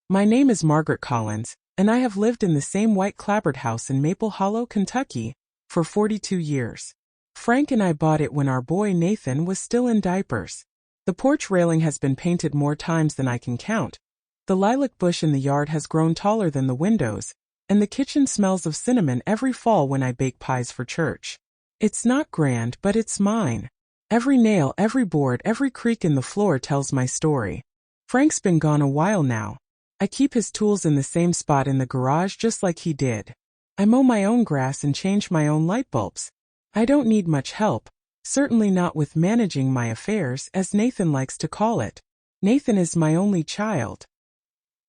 My name is Margaret Collins, and I have lived in the same white clapboard house in Maple Hollow, Kentucky, for 42 years. Frank and I bought it when our boy Nathan was still in diapers. The porch railing has been painted more times than I can count. The lilac bush in the yard has grown taller than the windows, and the kitchen smells of cinnamon every fall when I bake pies for church. It's not grand, but it's mine. Every nail, every board, every creak in the floor tells my story. Frank's been gone a while now. I keep his tools in the same spot in the garage just like he did. I mow my own grass and change my own light bulbs. I don't need much help, certainly not with managing my affairs, as Nathan likes to call it. Nathan is my only child.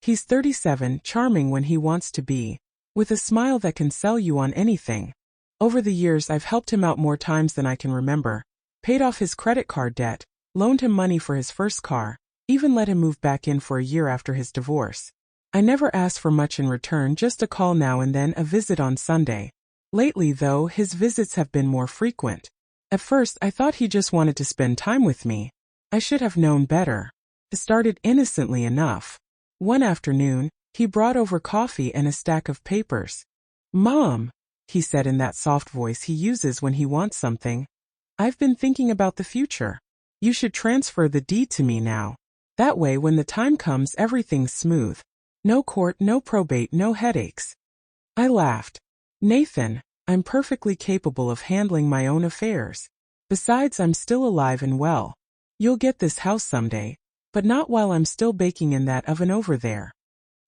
He's 37, charming when he wants to be, with a smile that can sell you on anything. Over the years I've helped him out more times than I can remember, paid off his credit card debt, loaned him money for his first car, even let him move back in for a year after his divorce. I never ask for much in return, just a call now and then, a visit on Sunday. Lately, though, his visits have been more frequent. At first, I thought he just wanted to spend time with me. I should have known better. It started innocently enough. One afternoon, he brought over coffee and a stack of papers. "Mom," he said in that soft voice he uses when he wants something, "I've been thinking about the future. You should transfer the deed to me now. That way when the time comes everything's smooth. No court, no probate, no headaches." I laughed. "Nathan, I'm perfectly capable of handling my own affairs. Besides, I'm still alive and well. You'll get this house someday, but not while I'm still baking in that oven over there."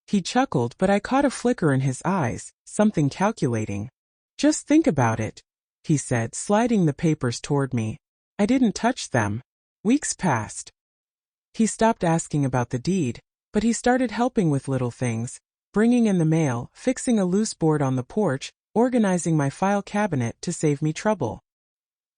He chuckled, but I caught a flicker in his eyes, something calculating. "Just think about it," he said, sliding the papers toward me. I didn't touch them. Weeks passed. He stopped asking about the deed, but he started helping with little things, bringing in the mail, fixing a loose board on the porch, organizing my file cabinet to save me trouble.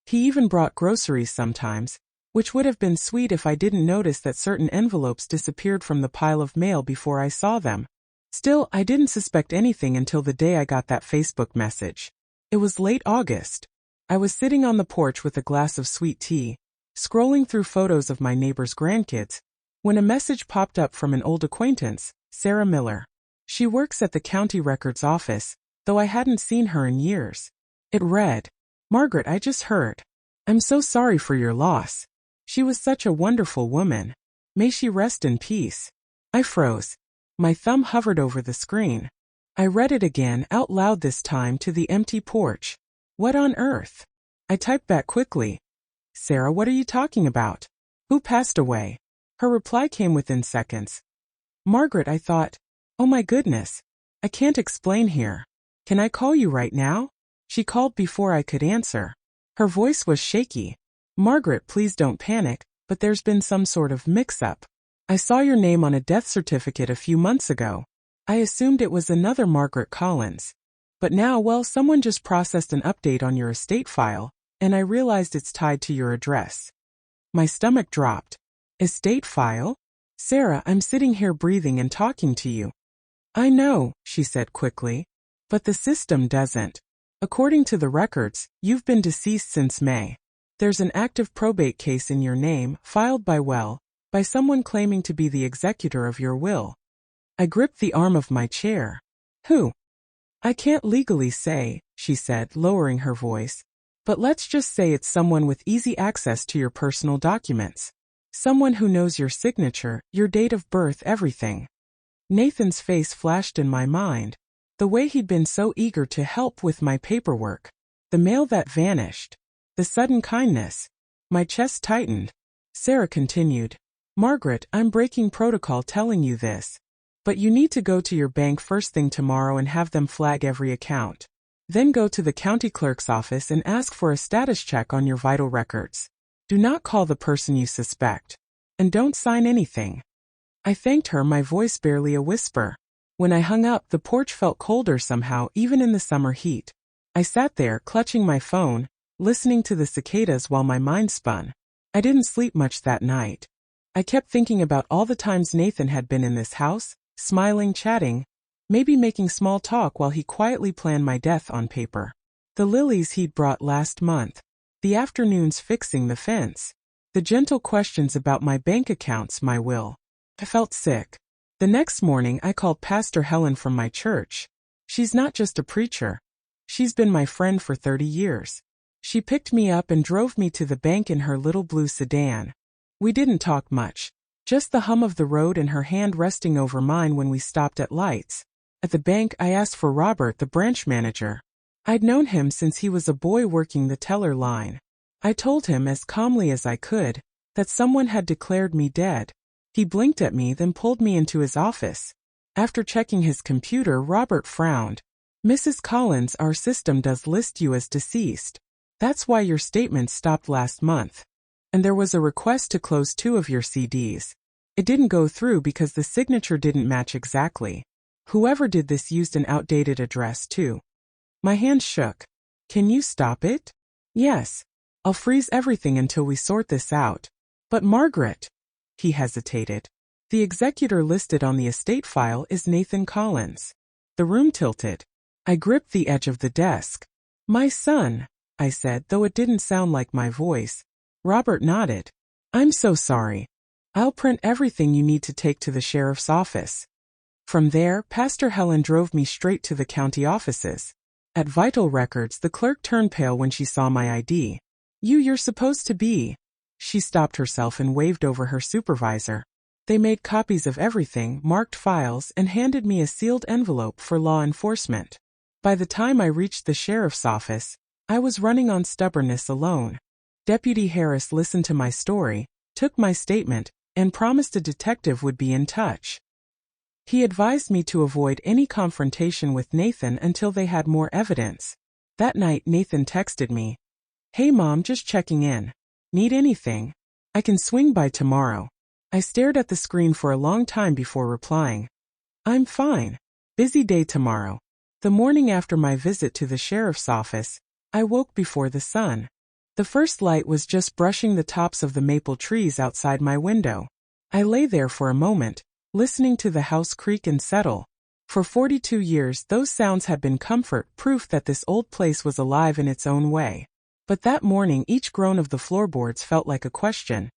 He even brought groceries sometimes, which would have been sweet if I didn't notice that certain envelopes disappeared from the pile of mail before I saw them. Still, I didn't suspect anything until the day I got that Facebook message. It was late August. I was sitting on the porch with a glass of sweet tea, scrolling through photos of my neighbor's grandkids, when a message popped up from an old acquaintance, Sarah Miller. She works at the county records office, though I hadn't seen her in years. It read, "Margaret, I just heard. I'm so sorry for your loss. She was such a wonderful woman. May she rest in peace." I froze. My thumb hovered over the screen. I read it again, out loud this time to the empty porch. What on earth? I typed back quickly. "Sarah, what are you talking about? Who passed away?" Her reply came within seconds. "Margaret," I thought. "Oh my goodness. I can't explain here. Can I call you right now?" She called before I could answer. Her voice was shaky. "Margaret, please don't panic, but there's been some sort of mix-up. I saw your name on a death certificate a few months ago. I assumed it was another Margaret Collins. But now, well, someone just processed an update on your estate file, and I realized it's tied to your address." My stomach dropped. "Estate file? Sarah, I'm sitting here breathing and talking to you." "I know," she said quickly, "but the system doesn't. According to the records, you've been deceased since May. There's an active probate case in your name, filed by someone claiming to be the executor of your will." I gripped the arm of my chair. "Who?" "I can't legally say," she said, lowering her voice. "But let's just say it's someone with easy access to your personal documents. Someone who knows your signature, your date of birth, everything." Nathan's face flashed in my mind. The way he'd been so eager to help with my paperwork. The mail that vanished. The sudden kindness. My chest tightened. Sarah continued, "Margaret, I'm breaking protocol telling you this. But you need to go to your bank first thing tomorrow and have them flag every account. Then go to the county clerk's office and ask for a status check on your vital records. Do not call the person you suspect. And don't sign anything." I thanked her, my voice barely a whisper. When I hung up, the porch felt colder somehow, even in the summer heat. I sat there, clutching my phone, listening to the cicadas while my mind spun. I didn't sleep much that night. I kept thinking about all the times Nathan had been in this house, smiling, chatting, maybe making small talk while he quietly planned my death on paper. The lilies he'd brought last month. The afternoons fixing the fence. The gentle questions about my bank accounts, my will. I felt sick. The next morning I called Pastor Helen from my church. She's not just a preacher. She's been my friend for 30 years. She picked me up and drove me to the bank in her little blue sedan. We didn't talk much. Just the hum of the road and her hand resting over mine when we stopped at lights. At the bank I asked for Robert, the branch manager. I'd known him since he was a boy working the teller line. I told him as calmly as I could that someone had declared me dead. He blinked at me, then pulled me into his office. After checking his computer, Robert frowned. "Mrs. Collins, our system does list you as deceased. That's why your statement stopped last month. And there was a request to close 2 of your CDs. It didn't go through because the signature didn't match exactly. Whoever did this used an outdated address too." My hands shook. "Can you stop it?" "Yes. I'll freeze everything until we sort this out." "But Margaret..." He hesitated. "The executor listed on the estate file is Nathan Collins." The room tilted. I gripped the edge of the desk. "My son," I said, though it didn't sound like my voice. Robert nodded. "I'm so sorry. I'll print everything you need to take to the sheriff's office." From there, Pastor Helen drove me straight to the county offices. At Vital Records, the clerk turned pale when she saw my ID. You're supposed to be..." She stopped herself and waved over her supervisor. They made copies of everything, marked files, and handed me a sealed envelope for law enforcement. By the time I reached the sheriff's office, I was running on stubbornness alone. Deputy Harris listened to my story, took my statement, and promised a detective would be in touch. He advised me to avoid any confrontation with Nathan until they had more evidence. That night Nathan texted me. "Hey Mom, just checking in. Need anything? I can swing by tomorrow." I stared at the screen for a long time before replying. "I'm fine. Busy day tomorrow." The morning after my visit to the sheriff's office, I woke before the sun. The first light was just brushing the tops of the maple trees outside my window. I lay there for a moment, listening to the house creak and settle. For 42 years those sounds had been comfort, proof that this old place was alive in its own way. But that morning each groan of the floorboards felt like a question.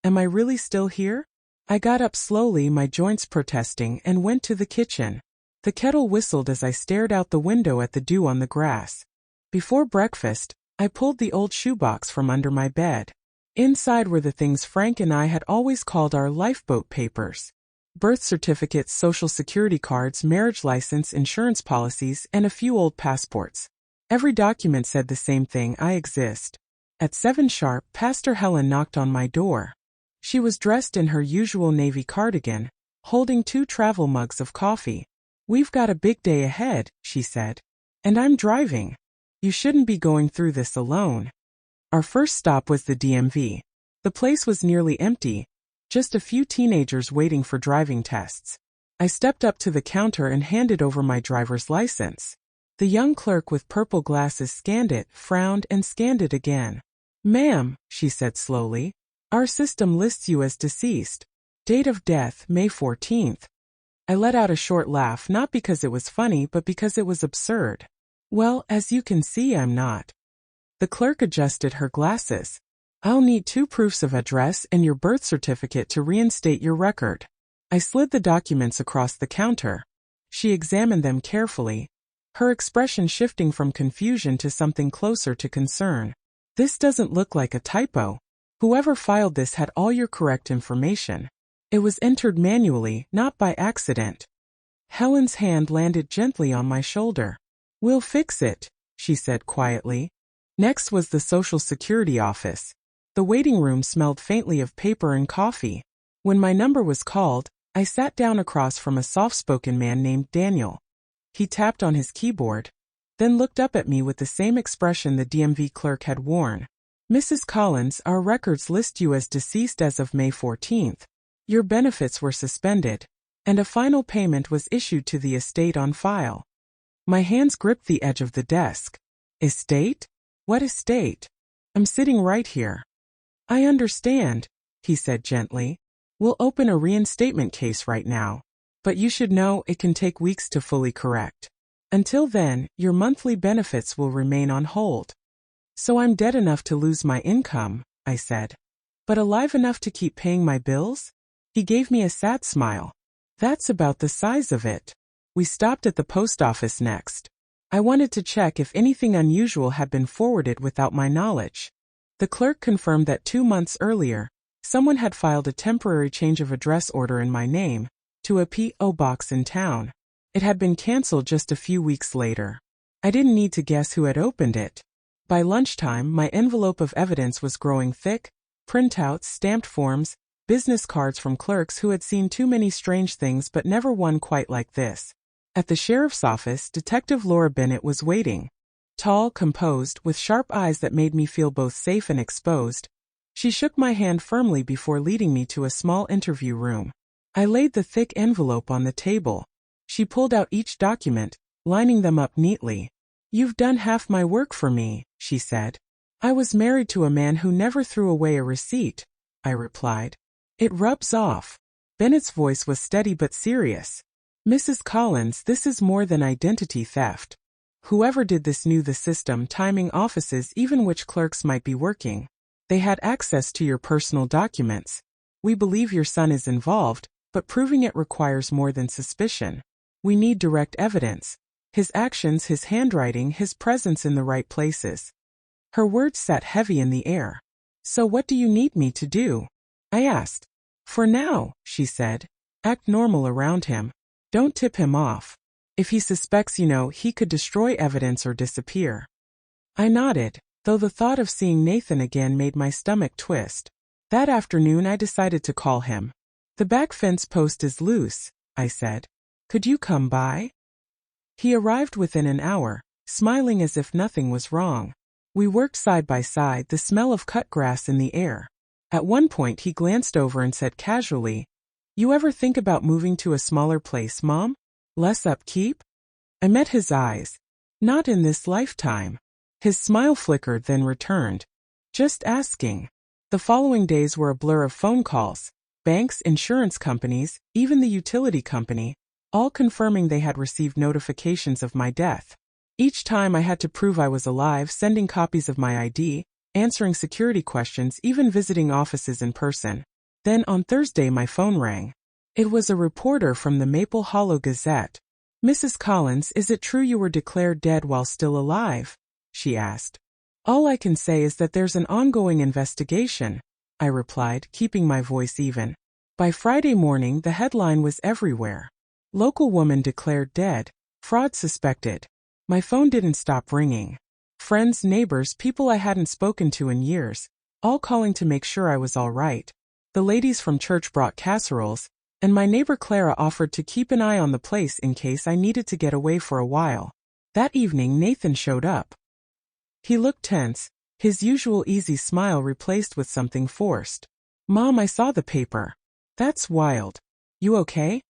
Am I really still here? I got up slowly, my joints protesting, and went to the kitchen. The kettle whistled as I stared out the window at the dew on the grass. Before breakfast, I pulled the old shoebox from under my bed. Inside were the things Frank and I had always called our lifeboat papers. Birth certificates, social security cards, marriage license, insurance policies, and a few old passports. Every document said the same thing: I exist. At 7 sharp, Pastor Helen knocked on my door. She was dressed in her usual navy cardigan, holding 2 travel mugs of coffee. "We've got a big day ahead," she said. "And I'm driving. You shouldn't be going through this alone." Our first stop was the DMV. The place was nearly empty, just a few teenagers waiting for driving tests. I stepped up to the counter and handed over my driver's license. The young clerk with purple glasses scanned it, frowned, and scanned it again. "Ma'am," she said slowly, "our system lists you as deceased. Date of death, May 14th. I let out a short laugh, not because it was funny, but because it was absurd. "Well, as you can see, I'm not." The clerk adjusted her glasses. "I'll need 2 proofs of address and your birth certificate to reinstate your record." I slid the documents across the counter. She examined them carefully, her expression shifting from confusion to something closer to concern. "This doesn't look like a typo. Whoever filed this had all your correct information. It was entered manually, not by accident." Helen's hand landed gently on my shoulder. "We'll fix it," she said quietly. Next was the Social Security office. The waiting room smelled faintly of paper and coffee. When my number was called, I sat down across from a soft-spoken man named Daniel. He tapped on his keyboard, then looked up at me with the same expression the DMV clerk had worn. "Mrs. Collins, our records list you as deceased as of May 14th. Your benefits were suspended, and a final payment was issued to the estate on file." My hands gripped the edge of the desk. "Estate? What estate? I'm sitting right here." "I understand," he said gently. "We'll open a reinstatement case right now. But you should know it can take weeks to fully correct. Until then, your monthly benefits will remain on hold." "So I'm dead enough to lose my income," I said. "But alive enough to keep paying my bills?" He gave me a sad smile. That's about the size of it. We stopped at the post office next. I wanted to check if anything unusual had been forwarded without my knowledge. The clerk confirmed that 2 months earlier, someone had filed a temporary change of address order in my name to a P.O. box in town. It had been canceled just a few weeks later. I didn't need to guess who had opened it. By lunchtime, my envelope of evidence was growing thick: printouts, stamped forms, business cards from clerks who had seen too many strange things but never one quite like this. At the sheriff's office, Detective Laura Bennett was waiting. Tall, composed, with sharp eyes that made me feel both safe and exposed. She shook my hand firmly before leading me to a small interview room. I laid the thick envelope on the table. She pulled out each document, lining them up neatly. "You've done half my work for me," she said. "I was married to a man who never threw away a receipt," I replied. "It rubs off." Bennett's voice was steady but serious. "Mrs. Collins, this is more than identity theft. Whoever did this knew the system, timing offices, even which clerks might be working. They had access to your personal documents. We believe your son is involved, but proving it requires more than suspicion. We need direct evidence. His actions, his handwriting, his presence in the right places." Her words sat heavy in the air. "So what do you need me to do?" I asked. "For now," she said, "act normal around him. Don't tip him off. If he suspects, he could destroy evidence or disappear." I nodded, though the thought of seeing Nathan again made my stomach twist. That afternoon I decided to call him. "The back fence post is loose," I said. "Could you come by?" He arrived within an hour, smiling as if nothing was wrong. We worked side by side, the smell of cut grass in the air. At one point he glanced over and said casually, "You ever think about moving to a smaller place, Mom? Less upkeep?" I met his eyes. "Not in this lifetime." His smile flickered, then returned. "Just asking." The following days were a blur of phone calls. Banks, insurance companies, even the utility company, all confirming they had received notifications of my death. Each time I had to prove I was alive, sending copies of my ID, answering security questions, even visiting offices in person. Then on Thursday my phone rang. It was a reporter from the Maple Hollow Gazette. "Mrs. Collins, is it true you were declared dead while still alive?" she asked. "All I can say is that there's an ongoing investigation," I replied, keeping my voice even. By Friday morning the headline was everywhere. "Local woman declared dead. Fraud suspected." My phone didn't stop ringing. Friends, neighbors, people I hadn't spoken to in years, all calling to make sure I was all right. The ladies from church brought casseroles, and my neighbor Clara offered to keep an eye on the place in case I needed to get away for a while. That evening Nathan showed up. He looked tense, his usual easy smile replaced with something forced. "Mom, I saw the paper." "That's wild. You okay?"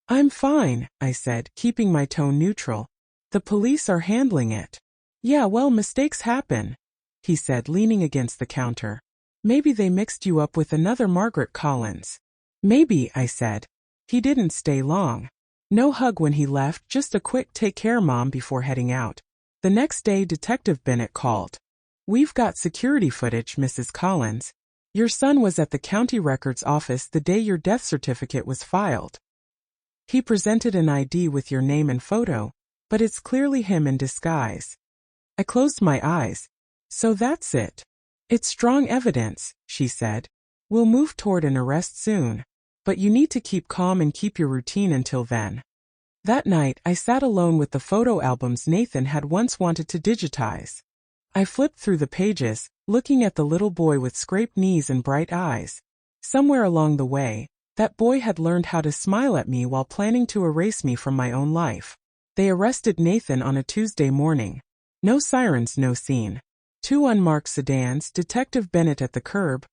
"I'm fine," I said, keeping my tone neutral. "The police are handling it." "Yeah, well, mistakes happen," he said, leaning against the counter. "Maybe they mixed you up with another Margaret Collins." "Maybe," I said. He didn't stay long. No hug when he left, just a quick "take care, Mom" before heading out. The next day Detective Bennett called. "We've got security footage, Mrs. Collins. Your son was at the county records office the day your death certificate was filed. He presented an ID with your name and photo, but it's clearly him in disguise." I closed my eyes. "So that's it. It's strong evidence," she said. "We'll move toward an arrest soon. But you need to keep calm and keep your routine until then." That night, I sat alone with the photo albums Nathan had once wanted to digitize. I flipped through the pages, looking at the little boy with scraped knees and bright eyes. Somewhere along the way, that boy had learned how to smile at me while planning to erase me from my own life. They arrested Nathan on a Tuesday morning. No sirens, no scene. 2 unmarked sedans, Detective Bennett at the curb,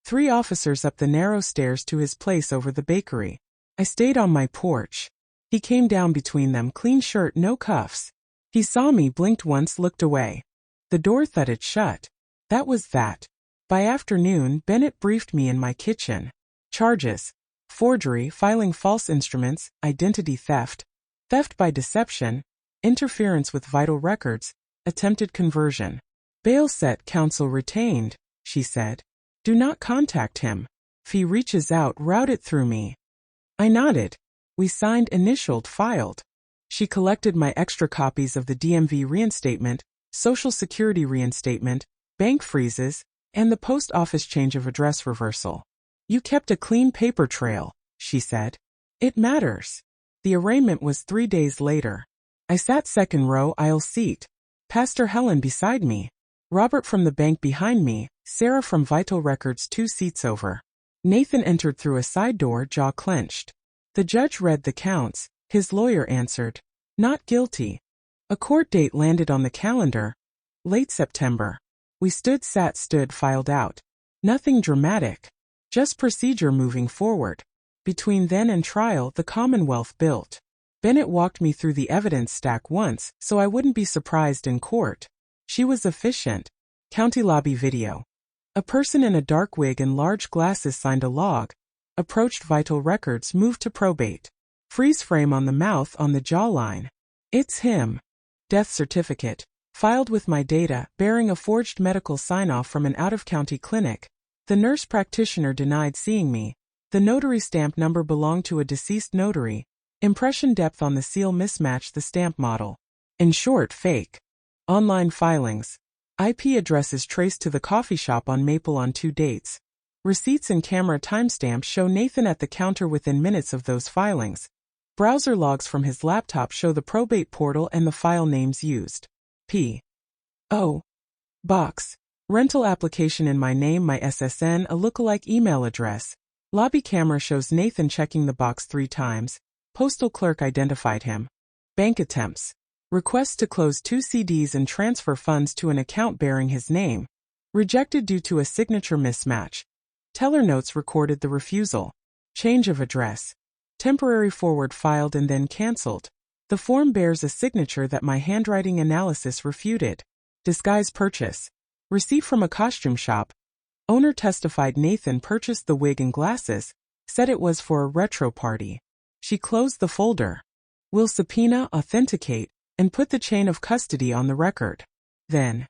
3 officers up the narrow stairs to his place over the bakery. I stayed on my porch. He came down between them, clean shirt, no cuffs. He saw me, blinked once, looked away. The door thudded shut. That was that. By afternoon, Bennett briefed me in my kitchen. Charges: forgery, filing false instruments, identity theft, theft by deception, interference with vital records, attempted conversion. "Bail set, counsel retained," she said. "Do not contact him. If he reaches out, route it through me." I nodded. We signed, initialed, filed. She collected my extra copies of the DMV reinstatement, Social Security reinstatement, bank freezes, and the post office change of address reversal. You kept a clean paper trail, she said. It matters. The arraignment was 3 days later. I sat second row aisle seat. Pastor Helen beside me. Robert from the bank behind me, Sarah from Vital Records 2 seats over. Nathan entered through a side door, jaw clenched. The judge read the counts. His lawyer answered, "Not guilty." A court date landed on the calendar. Late September. We stood, filed out. Nothing dramatic. Just procedure moving forward. Between then and trial, the Commonwealth built. Bennett walked me through the evidence stack once, so I wouldn't be surprised in court. She was efficient. County lobby video. A person in a dark wig and large glasses signed a log. Approached Vital Records, moved to probate. Freeze frame on the mouth, on the jawline. It's him. Death certificate. Filed with my data, bearing a forged medical sign-off from an out-of-county clinic. The nurse practitioner denied seeing me. The notary stamp number belonged to a deceased notary. Impression depth on the seal mismatched the stamp model. In short, fake. Online filings. IP addresses traced to the coffee shop on Maple on 2 dates. Receipts and camera timestamps show Nathan at the counter within minutes of those filings. Browser logs from his laptop show the probate portal and the file names used. P.O. Box. Rental application in my name, my SSN, a lookalike email address. Lobby camera shows Nathan checking the box 3 times. Postal clerk identified him. Bank attempts. Request to close 2 CDs and transfer funds to an account bearing his name. Rejected due to a signature mismatch. Teller notes recorded the refusal. Change of address. Temporary forward filed and then cancelled. The form bears a signature that my handwriting analysis refuted. Disguise purchase. Receipt from a costume shop. Owner testified Nathan purchased the wig and glasses, said it was for a retro party. She closed the folder. Will subpoena, authenticate, and put the chain of custody on the record. Then,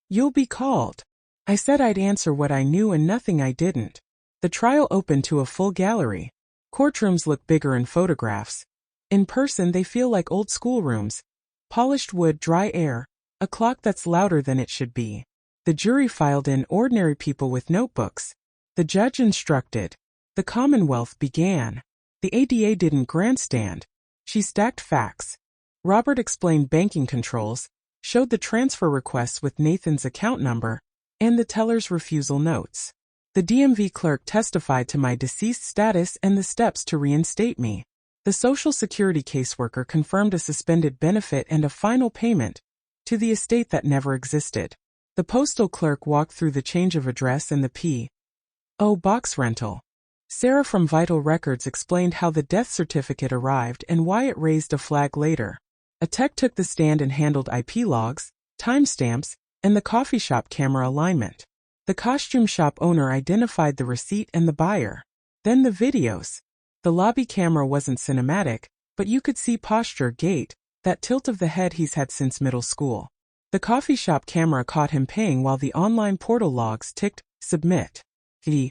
you'll be called. I said I'd answer what I knew and nothing I didn't. The trial opened to a full gallery. Courtrooms look bigger in photographs. In person they feel like old schoolrooms. Polished wood, dry air, a clock that's louder than it should be. The jury filed in, ordinary people with notebooks. The judge instructed. The Commonwealth began. The ADA didn't grandstand. She stacked facts. Robert explained banking controls, showed the transfer requests with Nathan's account number, and the teller's refusal notes. The DMV clerk testified to my deceased status and the steps to reinstate me. The Social Security caseworker confirmed a suspended benefit and a final payment to the estate that never existed. The postal clerk walked through the change of address and the P.O. box rental. Sarah from Vital Records explained how the death certificate arrived and why it raised a flag later. A tech took the stand and handled IP logs, timestamps, and the coffee shop camera alignment. The costume shop owner identified the receipt and the buyer. Then the videos. The lobby camera wasn't cinematic, but you could see posture, gait, that tilt of the head he's had since middle school. The coffee shop camera caught him paying while the online portal logs ticked, submit. The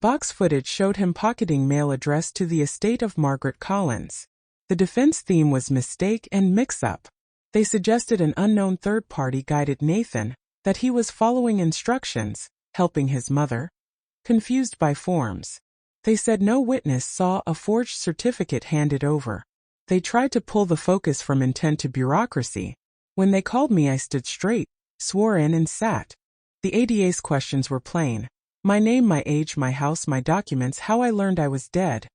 box footage showed him pocketing mail addressed to the estate of Margaret Collins. The defense theme was mistake and mix-up. They suggested an unknown third party guided Nathan, that he was following instructions, helping his mother. Confused by forms. They said no witness saw a forged certificate handed over. They tried to pull the focus from intent to bureaucracy. When they called me I stood straight, swore in and sat. The ADA's questions were plain. My name, my age, my house, my documents, how I learned I was dead.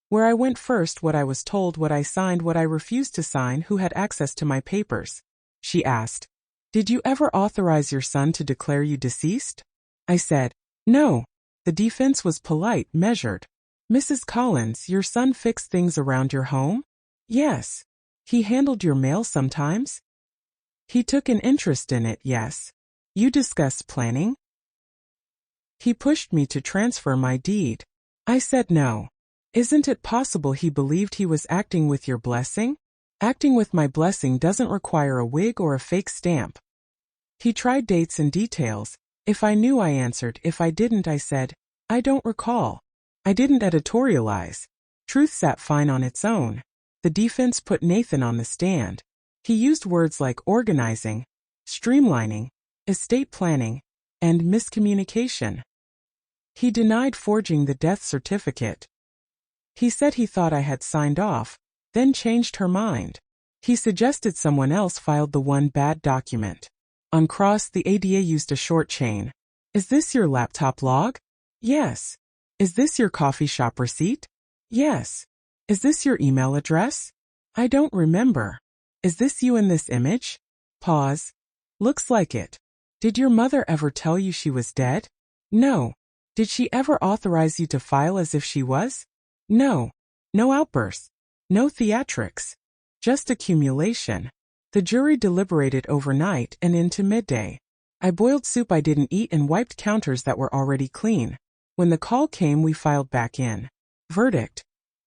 Where I went first, what I was told, what I signed, what I refused to sign, who had access to my papers. She asked, "Did you ever authorize your son to declare you deceased?" I said, "No." The defense was polite, measured. "Mrs. Collins, your son fixed things around your home?" "Yes." "He handled your mail sometimes?" "He took an interest in it, yes." "You discussed planning?" "He pushed me to transfer my deed." I said no. "Isn't it possible he believed he was acting with your blessing?" "Acting with my blessing doesn't require a wig or a fake stamp." He tried dates and details. If I knew, I answered. If I didn't, I said, "I don't recall." I didn't editorialize. Truth sat fine on its own. The defense put Nathan on the stand. He used words like organizing, streamlining, estate planning, and miscommunication. He denied forging the death certificate. He said he thought I had signed off, then changed her mind. He suggested someone else filed the one bad document. On cross, the ADA used a short chain. Is this your laptop log? Yes. Is this your coffee shop receipt? Yes. Is this your email address? I don't remember. Is this you in this image? Pause. Looks like it. Did your mother ever tell you she was dead? No. Did she ever authorize you to file as if she was? No. No outbursts. No theatrics. Just accumulation. The jury deliberated overnight and into midday. I boiled soup I didn't eat and wiped counters that were already clean. When the call came, we filed back in. Verdict: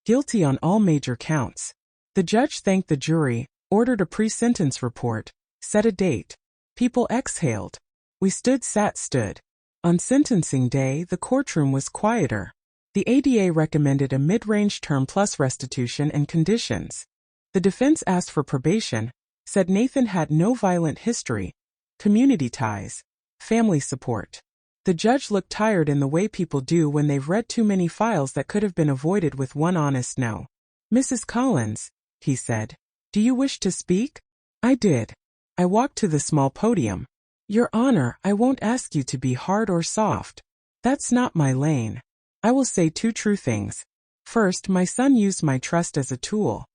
guilty on all major counts. The judge thanked the jury, ordered a pre-sentence report, set a date. People exhaled. We stood. On sentencing day, the courtroom was quieter. The ADA recommended a mid-range term plus restitution and conditions. The defense asked for probation, said Nathan had no violent history, community ties, family support. The judge looked tired in the way people do when they've read too many files that could have been avoided with one honest no. Mrs. Collins, he said, do you wish to speak? I did. I walked to the small podium. Your Honor, I won't ask you to be hard or soft. That's not my lane. I will say two true things. First, my son used my trust as a tool.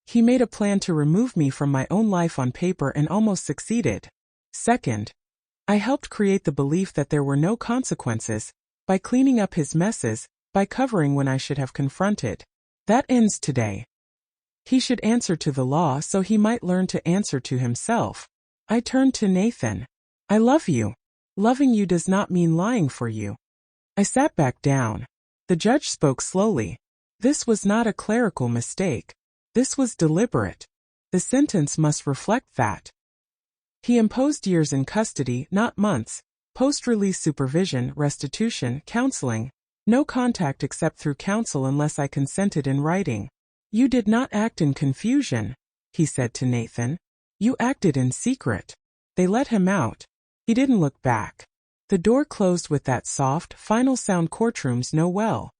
He made a plan to remove me from my own life on paper and almost succeeded. Second, I helped create the belief that there were no consequences, by cleaning up his messes, by covering when I should have confronted. That ends today. He should answer to the law so he might learn to answer to himself. I turned to Nathan. I love you. Loving you does not mean lying for you. I sat back down. The judge spoke slowly. This was not a clerical mistake. This was deliberate. The sentence must reflect that. He imposed years in custody, not months, post-release supervision, restitution, counseling, no contact except through counsel unless I consented in writing. You did not act in confusion, he said to Nathan. You acted in secret. They let him out. He didn't look back. The door closed with that soft, final sound courtrooms know well.